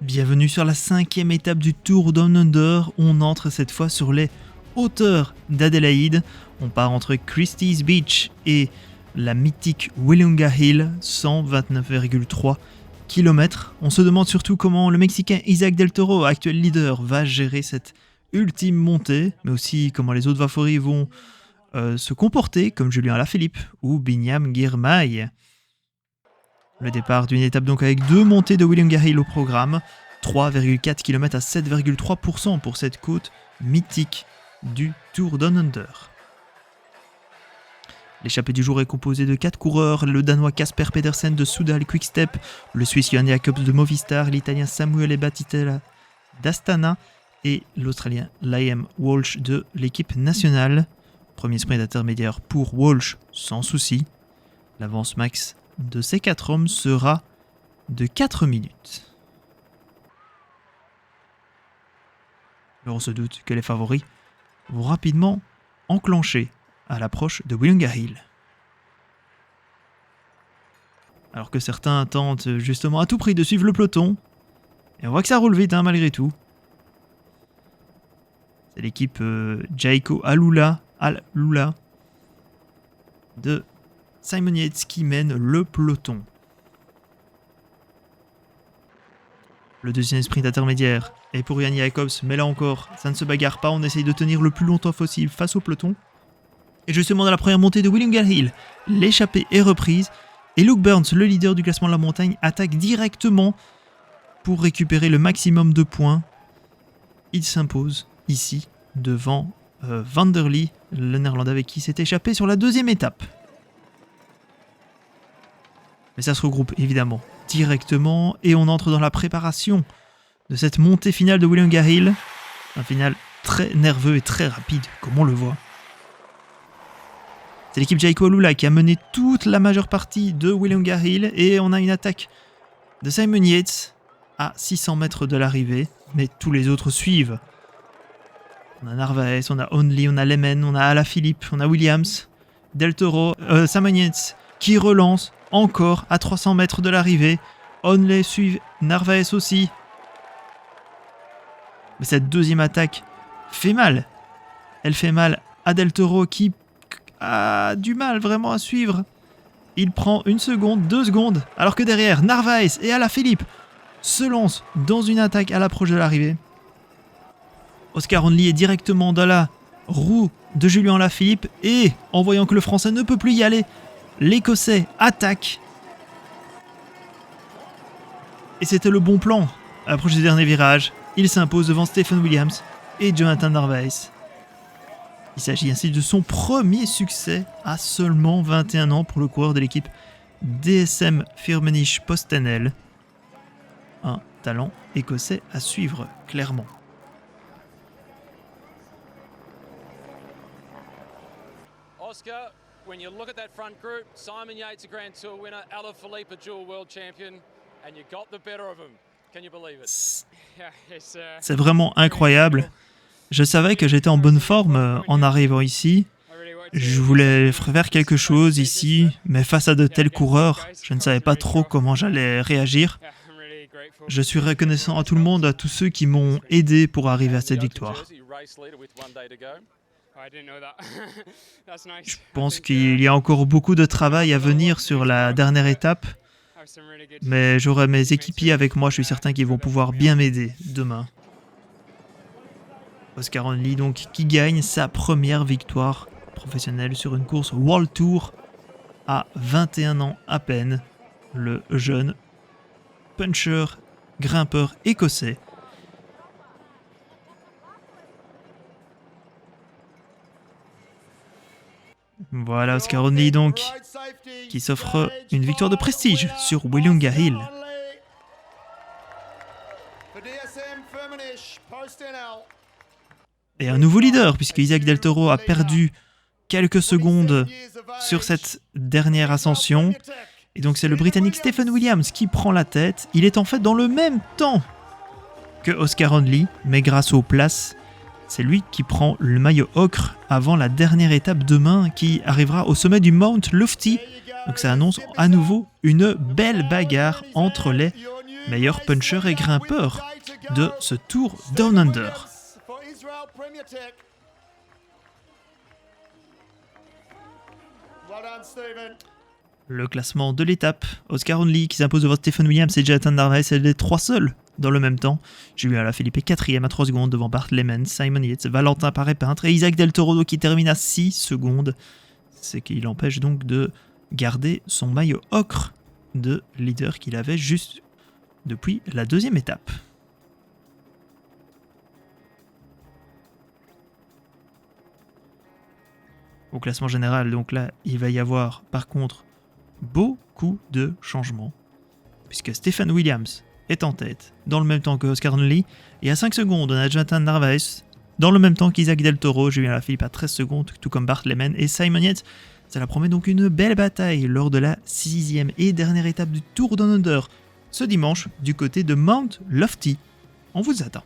Bienvenue sur la 5e étape du Tour Down Under. On entre cette fois sur les hauteurs d'Adélaïde. On part entre Christie's Beach et la mythique Willunga Hill, 129,3 km. On se demande surtout comment le Mexicain Isaac Del Toro, actuel leader, va gérer cette ultime montée, mais aussi comment les autres favoris vont se comporter, comme Julien Alaphilippe ou Binyam Girmay. Le départ d'une étape donc avec 2 montées de Willunga Hill au programme, 3,4 km à 7,3% pour cette côte mythique du Tour Down Under. L'échappée du jour est composée de 4 coureurs, le Danois Casper Pedersen de Soudal Quick-Step, le Suisse Johan Jacobs de Movistar, l'Italien Samuele Battistella d'Astana et l'Australien Liam Walsh de l'équipe nationale. Premier sprint intermédiaire pour Walsh sans souci. L'avance max de ces 4 hommes sera de 4 minutes. Mais on se doute que les favoris vont rapidement enclencher à l'approche de Willunga Hill. Alors que certains tentent justement à tout prix de suivre le peloton. Et on voit que ça roule vite malgré tout. C'est l'équipe Jayco Alula de Simon Yates qui mène le peloton. Le deuxième sprint intermédiaire est pour Johan Jacobs, mais là encore, ça ne se bagarre pas, on essaye de tenir le plus longtemps possible face au peloton. Et justement dans la première montée de Willunga Hill, l'échappée est reprise, et Luke Burns, le leader du classement de la montagne, attaque directement pour récupérer le maximum de points. Il s'impose ici devant Van der Lee, le néerlandais avec qui s'est échappé sur la deuxième étape. Mais ça se regroupe évidemment directement et on entre dans la préparation de cette montée finale de Willunga Hill. Un final très nerveux et très rapide, comme on le voit. C'est l'équipe Jayco Alula qui a mené toute la majeure partie de Willunga Hill et on a une attaque de Simon Yates à 600 mètres de l'arrivée, mais tous les autres suivent. On a Narvaez, on a Onley, on a Lehman, on a Alaphilippe, on a Williams, Del Toro, Simon Yates qui relance encore à 300 mètres de l'arrivée. Onley suit Narvaez aussi. Mais cette deuxième attaque fait mal. Elle fait mal à Del Toro qui a du mal vraiment à suivre. Il prend 1 seconde, 2 secondes, alors que derrière, Narvaez et Alaphilippe se lancent dans une attaque à l'approche de l'arrivée. Oscar Onley est directement dans la roue de Julien Alaphilippe et, en voyant que le Français ne peut plus y aller, l'Écossais attaque. Et c'était le bon plan. À l'approche du dernier virage, il s'impose devant Stephen Williams et Jonathan Narvaez. Il s'agit ainsi de son premier succès à seulement 21 ans pour le coureur de l'équipe DSM Firmenich Postenel. Un talent écossais à suivre clairement. Oscar, when you look at that front group, Simon Yates, a Grand Tour winner, Alaphilippe, a dual world champion, and you got the better of him. Can you believe it? C'est vraiment incroyable. Je savais que j'étais en bonne forme en arrivant ici. Je voulais faire quelque chose ici, mais face à de tels coureurs, je ne savais pas trop comment j'allais réagir. Je suis reconnaissant à tout le monde, à tous ceux qui m'ont aidé pour arriver à cette victoire. Je pense qu'il y a encore beaucoup de travail à venir sur la dernière étape, mais j'aurai mes équipiers avec moi, je suis certain qu'ils vont pouvoir bien m'aider demain. Oscar Onley donc qui gagne sa première victoire professionnelle sur une course World Tour à 21 ans à peine. Le jeune puncher, grimpeur écossais. Voilà Oscar Onley donc qui s'offre une victoire de prestige sur Willunga Hill. Et un nouveau leader puisque Isaac Del Toro a perdu quelques secondes sur cette dernière ascension. Et donc c'est le Britannique Stephen Williams qui prend la tête. Il est en fait dans le même temps que Oscar Onley, mais grâce aux places, c'est lui qui prend le maillot ocre avant la dernière étape demain qui arrivera au sommet du Mount Lofty. Donc ça annonce à nouveau une belle bagarre entre les meilleur puncher et grimpeur de ce Tour Down Under. Le classement de l'étape, Oscar Onley qui s'impose devant Stephen Williams et Jonathan Narvaez, c'est les 3 seuls dans le même temps. Julien Alaphilippe est 4ème à 3 secondes devant Bart Lehman, Simon Yates, Valentin Paré-Peintre et Isaac Del Toro qui termine à 6 secondes. C'est qu'il l'empêche donc de garder son maillot ocre de leader qu'il avait juste depuis la 2e étape. Au classement général, donc là, il va y avoir par contre beaucoup de changements, puisque Stephen Williams est en tête, dans le même temps que Oscar Onley, et à 5 secondes, on a Jonathan Narvaez, dans le même temps qu'Isaac Del Toro, Julien Alaphilippe à 13 secondes, tout comme Bart Lehman et Simon Yates. Cela promet donc une belle bataille lors de la 6e et dernière étape du Tour Down Under, ce dimanche, du côté de Mount Lofty. On vous attend.